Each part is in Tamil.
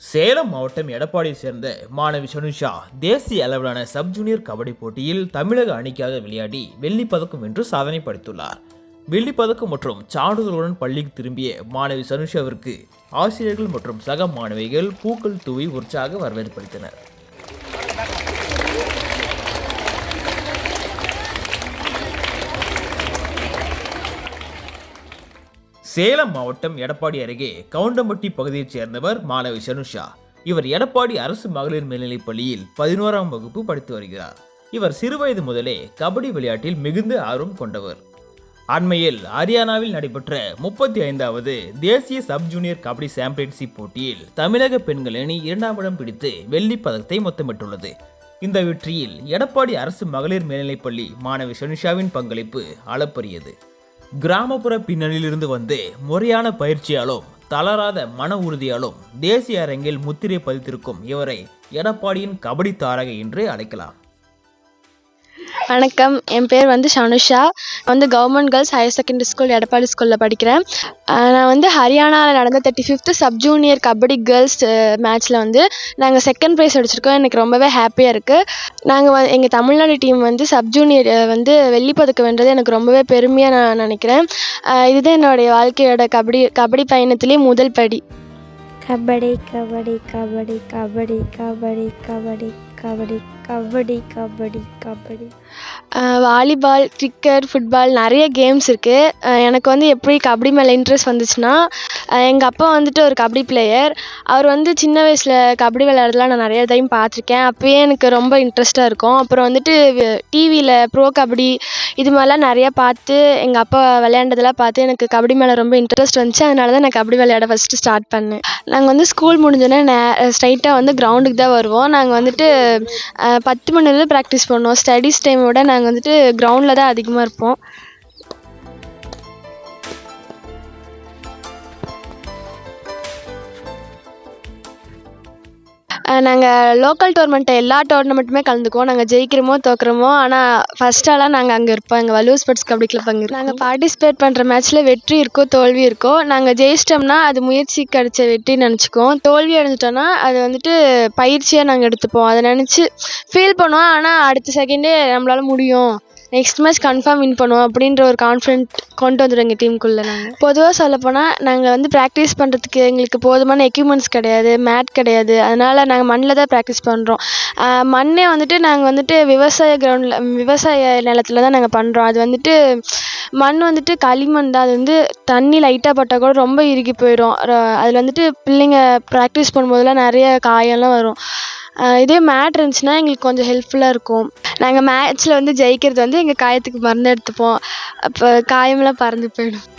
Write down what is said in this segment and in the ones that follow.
சேலம் மாவட்டம் எடப்பாடியை சேர்ந்த மாணவி சனுஷா தேசிய அளவிலான சப் ஜூனியர் கபடி போட்டியில் தமிழக அணிக்காக விளையாடி வெள்ளிப்பதக்கம் வென்று சாதனை படைத்துள்ளார். வெள்ளிப்பதக்கம் மற்றும் சான்றிதழுடன் பள்ளிக்கு திரும்பிய மாணவி சனுஷாவிற்கு ஆசிரியர்கள் மற்றும் சக மாணவிகள் பூக்கள் தூவி உற்சாக வரவேற்பளித்தனர். சேலம் மாவட்டம் எடப்பாடி அருகே கவுண்டம்பட்டி பகுதியைச் சேர்ந்தவர் மாணவி சனுஷா. இவர் எடப்பாடி அரசு மகளிர் மேல்நிலைப் பள்ளியில் 11ஆம் வகுப்பு படித்து வருகிறார். இவர் சிறுவயது முதலே கபடி விளையாட்டில் மிகுந்த ஆர்வம் கொண்டவர். அண்மையில் ஹரியானாவில் நடைபெற்ற 35வது தேசிய சப் ஜூனியர் கபடி சாம்பியன்ஷிப் போட்டியில் தமிழக பெண்கள் அணி 2ஆம் இடம் பிடித்து வெள்ளிப் பதக்கத்தை முத்தமிட்டுள்ளது. இந்த வெற்றியில் எடப்பாடி அரசு மகளிர் மேல்நிலைப் பள்ளி மாணவி சனுஷாவின் பங்களிப்பு அளப்பரியது. கிராமப்புற பின்னணியிலிருந்து வந்து முறையான பயிற்சியாலும் தளராத மன உறுதியாலும் தேசிய அரங்கில் முத்திரை பதித்திருக்கும் இவரை எடப்பாடியின் கபடி தாரகை என்று அழைக்கலாம். வணக்கம், என் பேர் Sanusha. Government girls higher secondary school Edappadi ஸ்கூலில் படிக்கிறேன். நான் ஹரியானாவில் நடந்த 35th sub junior kabaddi girls மேட்ச்சில் நாங்கள் செகண்ட் ப்ரைஸ் அடிச்சிருக்கோம். எனக்கு ரொம்பவே ஹாப்பியாக இருக்குது. நாங்கள் எங்கள் தமிழ்நாடு டீம் சப் ஜூனியர் வெள்ளிப்பதக்கம் வென்றது எனக்கு ரொம்பவே பெருமையாக நான் நினைக்கிறேன். இதுதான் என்னுடைய வாழ்க்கையோட கபடி பயணத்திலே முதல் படி. Kabaddi kabaddi kabaddi kabaddi kabaddi kabaddi kabaddi kabaddi kabaddi kabaddi volleyball, cricket, football நிறைய கேம்ஸ் இருக்குது. எனக்கு எப்படி கபடி மேலே இன்ட்ரெஸ்ட் வந்துச்சுன்னா, எங்கள் அப்பா ஒரு கபடி பிளேயர். அவர் சின்ன வயசில் கபடி விளையாடுறதுலாம் நான் நிறைய டைம் பார்த்துருக்கேன். அப்போயே எனக்கு ரொம்ப இன்ட்ரெஸ்ட்டாக இருக்கும். அப்புறம் டிவியில் ப்ரோ கபடி இது மாதிரிலாம் நிறையா பார்த்து எங்கள் அப்பா விளையாண்டதெல்லாம் பார்த்து எனக்கு கபடி மேலே ரொம்ப இன்ட்ரெஸ்ட் வந்துச்சு. அதனால தான் நான் கபடி விளையாட ஃபஸ்ட்டு ஸ்டார்ட் பண்ணேன். நாங்கள் ஸ்கூல் முடிஞ்சோடனே ஸ்ட்ரைட்டாக கிரவுண்டுக்கு தான் வருவோம். நாங்கள் 10 மணிலேருந்து ப்ராக்டிஸ் பண்ணுவோம். ஸ்டடீஸ் டைமை விட நாங்கள் கிரவுண்டில் தான் அதிகமாக இருப்போம். நாங்கள் லோக்கல் டோர்னமெண்ட்டை எல்லா டோர்னமெண்ட்டுமே கலந்துக்குவோம். நாங்கள் ஜெயிக்கிறோமோ தோக்குறோமோ, ஆனால் ஃபஸ்ட்டாலாம் நாங்கள் அங்கே இருப்போம். எங்கள் வள்ளுவர் ஸ்போர்ட்ஸ் கபடி கிளப் அங்கே இருக்கும். நாங்கள் பார்ட்டிசிபேட் பண்ணுற மேட்ச்சில் வெற்றி இருக்கோ தோல்வி இருக்கோ, நாங்கள் ஜெயிச்சிட்டோம்னா அது முயற்சி கிடைச்ச வெற்றின்னு நினச்சிக்குவோம். தோல்வி அடைஞ்சிட்டோன்னா அது பயிற்சியாக நாங்கள் எடுத்துப்போம். அதை நினச்சி ஃபீல் பண்ணுவோம். ஆனால் அடுத்த செகண்டே நம்மளால் முடியும், நெக்ஸ்ட் மேட்ச் கன்ஃபார்ம் வின் பண்ணுவோம் அப்படின்ற ஒரு கான்ஃபிடென்ட் கொண்டு வந்துடும் எங்கள் டீமுக்குள்ளே. நாங்கள் பொதுவாக சொல்லப்போனால் நாங்கள் ப்ராக்டிஸ் பண்ணுறதுக்கு எங்களுக்கு போதுமான எக்யூப்மெண்ட்ஸ் கிடையாது, மேட் கிடையாது. அதனால் நாங்கள் மண்ணில் தான் ப்ராக்டிஸ் பண்ணுறோம். மண்ணே நாங்கள் விவசாய கிரவுண்டில் விவசாய நிலத்தில் தான் நாங்கள் பண்ணுறோம். அது மண் களிமண் தான். அது தண்ணி லைட்டாக பட்டால் கூட ரொம்ப இறுகி போயிடும். அதில் பிள்ளைங்க ப்ராக்டிஸ் பண்ணும்போதெல்லாம் நிறைய காயெல்லாம் வரும். இதே மேட் இருந்துச்சுன்னா எங்களுக்கு கொஞ்சம் ஹெல்ப்ஃபுல்லாக இருக்கும். நாங்கள் மேட்ச்சில் ஜெயிக்கிறது எங்கள் காயத்துக்கு மருந்து எடுத்துப்போம். அப்போ காயமெல்லாம் பறந்து போயிடும்.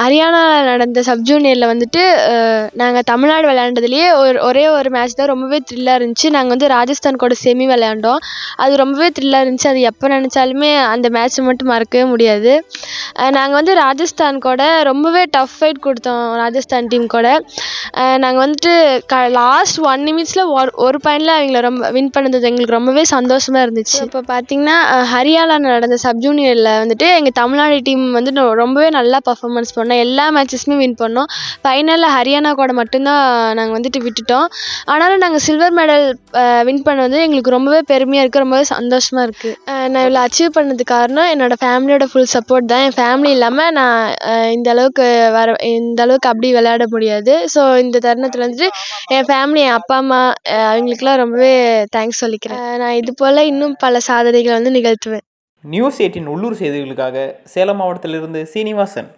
ஹரியானாவில் நடந்த சப் ஜூனியரில் நாங்கள் தமிழ்நாடு விளையாண்டதுலேயே ஒரே ஒரு மேட்ச் தான் ரொம்பவே த்ரில்லாக இருந்துச்சு. நாங்கள் ராஜஸ்தான் கூட செமி விளையாண்டோம். அது ரொம்பவே த்ரில்லாக இருந்துச்சு. அது எப்போ நினச்சாலுமே அந்த மேட்ச்சை மட்டும் மறக்கவே முடியாது. நாங்கள் ராஜஸ்தான் கூட ரொம்பவே டஃப் ஃபைட் கொடுத்தோம். ராஜஸ்தான் டீம் கூட நாங்கள் லாஸ்ட் 1 நிமிட்ஸில் ஒரு பாயிண்டில் அவங்கள ரொம்ப வின் பண்ணது எங்களுக்கு ரொம்பவே சந்தோஷமாக இருந்துச்சு. இப்போ பார்த்திங்கன்னா ஹரியானாவில் நடந்த சப் ஜூனியரில் எங்கள் தமிழ்நாடு டீம் ரொம்பவே நல்லா பர்ஃபார்மன்ஸ் பண்ணோம். எல்லா மேட்சஸுமே வின் பண்ணோம். ஃபைனலில் ஹரியானா கூட மட்டும்தான் நாங்கள் விட்டுட்டோம். ஆனாலும் நாங்கள் சில்வர் மெடல் வின் பண்ணது எங்களுக்கு ரொம்பவே பெருமையாக இருக்குது, ரொம்பவே சந்தோஷமாக இருக்குது. நான் இவ்வளோ அச்சீவ் பண்ணதுக்கு காரணம் என்னோடய ஃபேமிலியோட ஃபுல் சப்போர்ட் தான். என் ஃபேமிலி இல்லாமல் நான் இந்த அளவுக்கு அப்படி விளையாட முடியாது. ஸோ இந்த தருணத்தில் என் ஃபேமிலி, என் அப்பா அம்மா அவங்களுக்குலாம் ரொம்பவே தேங்க்ஸ் சொல்லிக்கிறேன். நான் இது போல் இன்னும் பல சாதனைகளை நிகழ்த்துவேன். நியூஸ் 18 உள்ளூர் செய்திகளுக்காக சேலம் மாவட்டத்திலிருந்து சீனிவாசன்.